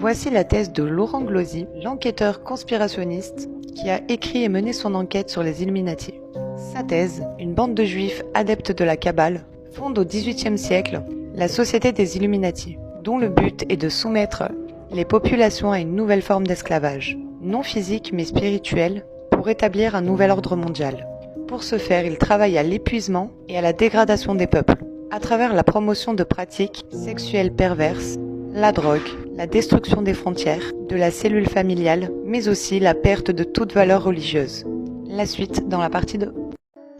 Voici la thèse de Laurent Glosy, l'enquêteur conspirationniste qui a écrit et mené son enquête sur les Illuminati. Sa thèse, une bande de juifs adeptes de la Kabbale, fonde au XVIIIe siècle la Société des Illuminati, dont le but est de soumettre les populations à une nouvelle forme d'esclavage, non physique mais spirituelle, pour établir un nouvel ordre mondial. Pour ce faire, il travaille à l'épuisement et à la dégradation des peuples, à travers la promotion de pratiques sexuelles perverses, la drogue, la destruction des frontières, de la cellule familiale, mais aussi la perte de toute valeur religieuse. La suite dans la partie 2.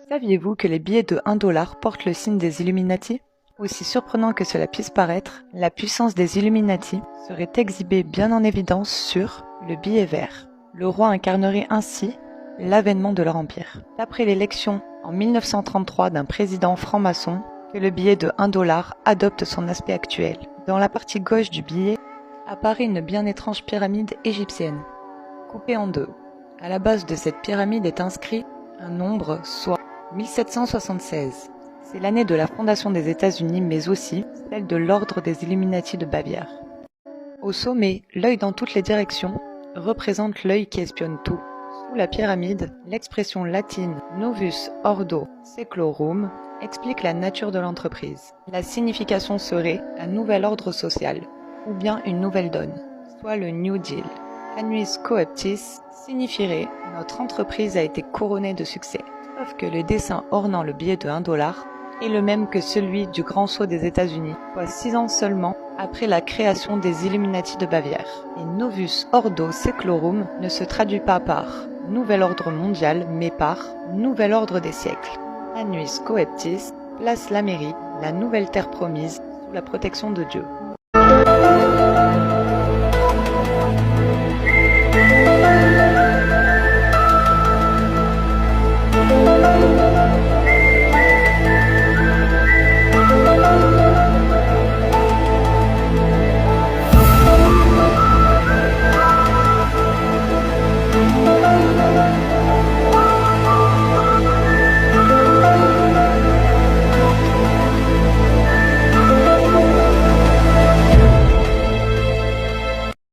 Saviez-vous que les billets de 1 dollar portent le signe des Illuminati ? Aussi surprenant que cela puisse paraître, la puissance des Illuminati serait exhibée bien en évidence sur le billet vert. Le roi incarnerait ainsi l'avènement de leur empire. D'après l'élection en 1933 d'un président franc-maçon, que le billet de 1 dollar adopte son aspect actuel. Dans la partie gauche du billet apparaît une bien étrange pyramide égyptienne, coupée en deux. À la base de cette pyramide est inscrit un nombre, soit 1776. C'est l'année de la fondation des États-Unis, mais aussi celle de l'ordre des Illuminati de Bavière. Au sommet, l'œil dans toutes les directions représente l'œil qui espionne tout. Sous la pyramide, l'expression latine Novus Ordo Seclorum explique la nature de l'entreprise. La signification serait un nouvel ordre social, ou bien une nouvelle donne, soit le New Deal. Annuis Coeptis signifierait « Notre entreprise a été couronnée de succès », sauf que le dessin ornant le billet de 1 dollar est le même que celui du Grand Sceau des États-Unis, soit 6 ans seulement après la création des Illuminati de Bavière. Et Novus Ordo Seclorum ne se traduit pas par « Nouvel ordre mondial », mais par « Nouvel ordre des siècles ». Annuis Coeptis place l'Amérique, la nouvelle terre promise, sous la protection de Dieu.